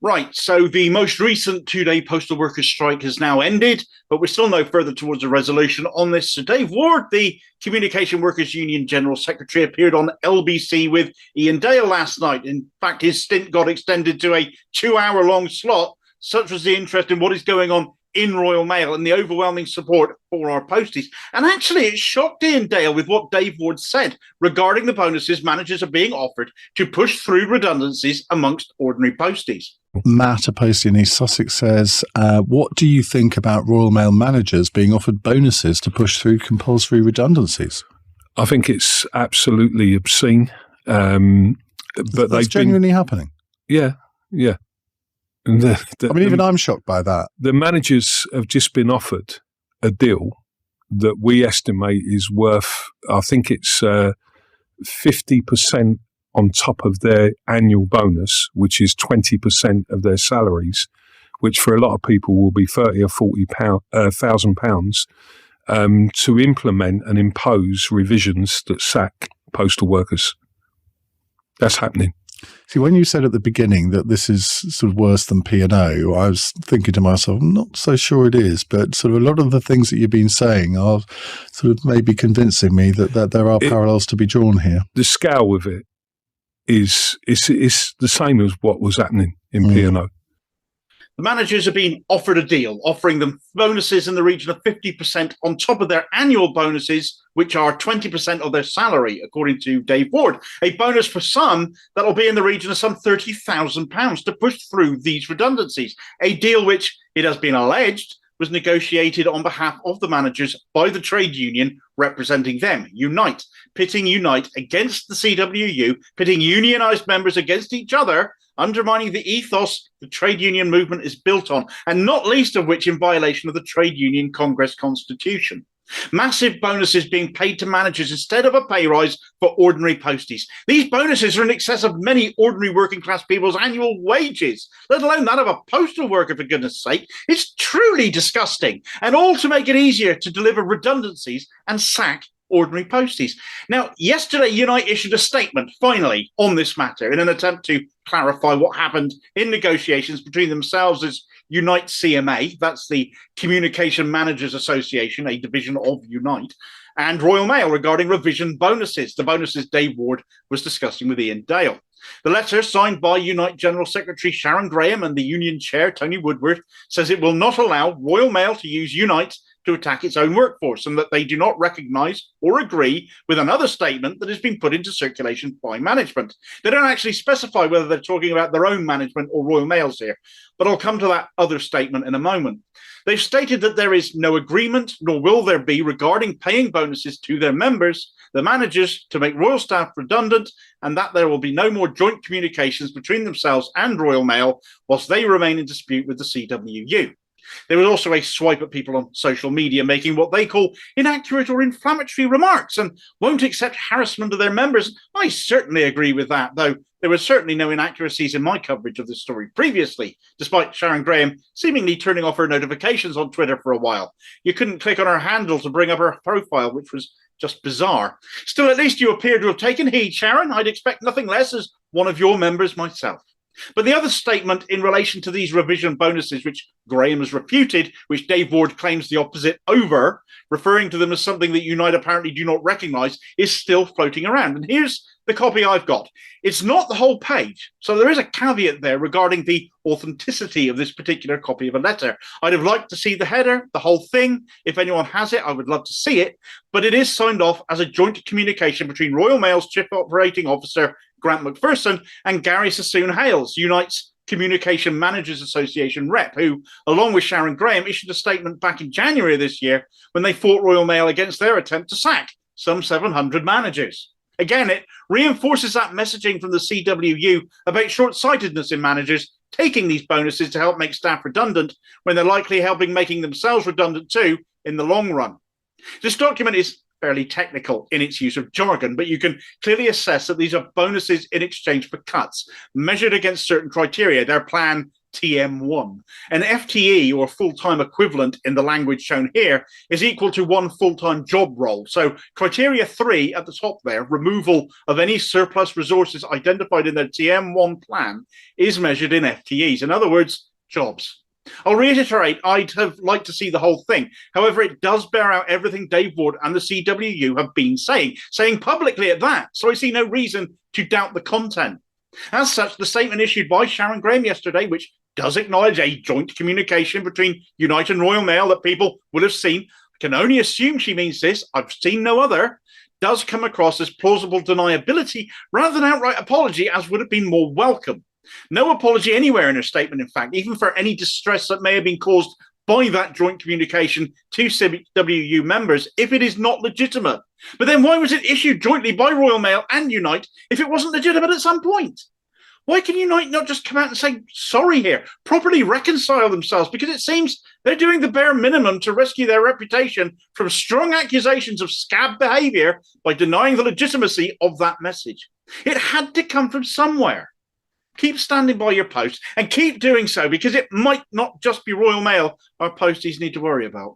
Right, so the most recent two-day postal workers' strike has now ended, but we're still no further towards a resolution on this. So Dave Ward, the Communication Workers Union General Secretary, appeared on LBC with Iain Dale last night. In fact, his stint got extended to a 2-hour-long slot. Such was the interest in what is going on in Royal Mail and the overwhelming support for our posties. And actually, it shocked Iain Dale with what Dave Ward said regarding the bonuses managers are being offered to push through redundancies amongst ordinary posties. Matt, a postie in East Sussex, says, what do you think about Royal Mail managers being offered bonuses to push through compulsory redundancies? I think it's absolutely obscene. But that's genuinely happening. Yeah. Even I'm shocked by that. The managers have just been offered a deal that we estimate is worth, I think it's 50% on top of their annual bonus, which is 20% of their salaries, which for a lot of people will be £30,000 or £40,000, to implement and impose revisions that sack postal workers. That's happening. See, when you said at the beginning that this is sort of worse than P&O, I was thinking to myself, I'm not so sure it is, but sort of a lot of the things that you've been saying are sort of maybe convincing me that there are parallels to be drawn here. The scale of it is the same as what was happening in P&O. The managers have been offered a deal, offering them bonuses in the region of 50% on top of their annual bonuses, which are 20% of their salary, according to Dave Ward. A bonus for some that'll be in the region of some £30,000 to push through these redundancies. A deal which, it has been alleged, was negotiated on behalf of the managers by the trade union representing them, Unite, pitting Unite against the CWU, pitting unionised members against each other, undermining the ethos the trade union movement is built on, and not least of which in violation of the Trade Union Congress Constitution. Massive bonuses being paid to managers instead of a pay rise for ordinary posties. These bonuses are in excess of many ordinary working class people's annual wages, let alone that of a postal worker, for goodness sake. It's truly disgusting, and all to make it easier to deliver redundancies and sack ordinary posties. Now, yesterday, Unite issued a statement, finally, on this matter in an attempt to clarify what happened in negotiations between themselves as Unite CMA, that's the Communication Managers Association, a division of Unite, and Royal Mail regarding revision bonuses, the bonuses Dave Ward was discussing with Iain Dale. The letter, signed by Unite General Secretary Sharon Graham and the Union Chair Tony Woodward, says it will not allow Royal Mail to use Unite to attack its own workforce, and that they do not recognise or agree with another statement that has been put into circulation by management. They don't actually specify whether they're talking about their own management or Royal Mail's here, but I'll come to that other statement in a moment. They've stated that there is no agreement, nor will there be, regarding paying bonuses to their members, the managers, to make Royal staff redundant, and that there will be no more joint communications between themselves and Royal Mail whilst they remain in dispute with the CWU. There was also a swipe at people on social media making what they call inaccurate or inflammatory remarks and won't accept harassment of their members. I certainly agree with that, though there were certainly no inaccuracies in my coverage of this story previously, despite Sharon Graham seemingly turning off her notifications on Twitter for a while. You couldn't click on her handle to bring up her profile, which was just bizarre. Still, at least you appear to have taken heed, Sharon. I'd expect nothing less as one of your members myself. But the other statement in relation to these revision bonuses, which Graham has refuted, which Dave Ward claims the opposite over, referring to them as something that Unite apparently do not recognise, is still floating around. And here's the copy I've got. It's not the whole page, so there is a caveat there regarding the authenticity of this particular copy of a letter. I'd have liked to see the header, the whole thing. If anyone has it, I would love to see it. But it is signed off as a joint communication between Royal Mail's Chief Operating Officer Grant McPherson and Gary Sassoon-Hales, Unite's Communication Managers Association rep, who, along with Sharon Graham, issued a statement back in January of this year when they fought Royal Mail against their attempt to sack some 700 managers. Again, it reinforces that messaging from the CWU about short-sightedness in managers taking these bonuses to help make staff redundant when they're likely helping making themselves redundant too in the long run. This document is fairly technical in its use of jargon, but you can clearly assess that these are bonuses in exchange for cuts, measured against certain criteria. Their plan TM1. An FTE, or full-time equivalent in the language shown here, is equal to one full-time job role. So criteria 3 at the top there, removal of any surplus resources identified in their TM1 plan, is measured in FTEs. In other words, jobs. I'll reiterate, I'd have liked to see the whole thing. However, it does bear out everything Dave Ward and the CWU have been saying publicly at that, so I see no reason to doubt the content. As such, the statement issued by Sharon Graham yesterday, which does acknowledge a joint communication between Unite and Royal Mail that people would have seen, I can only assume she means this, I've seen no other, does come across as plausible deniability rather than outright apology, as would have been more welcome. No apology anywhere in her statement, in fact, even for any distress that may have been caused by that joint communication to CWU members if it is not legitimate. But then why was it issued jointly by Royal Mail and Unite if it wasn't legitimate at some point? Why can Unite not just come out and say sorry here, properly reconcile themselves? Because it seems they're doing the bare minimum to rescue their reputation from strong accusations of scab behaviour by denying the legitimacy of that message. It had to come from somewhere. Keep standing by your post and keep doing so, because it might not just be Royal Mail our posties need to worry about.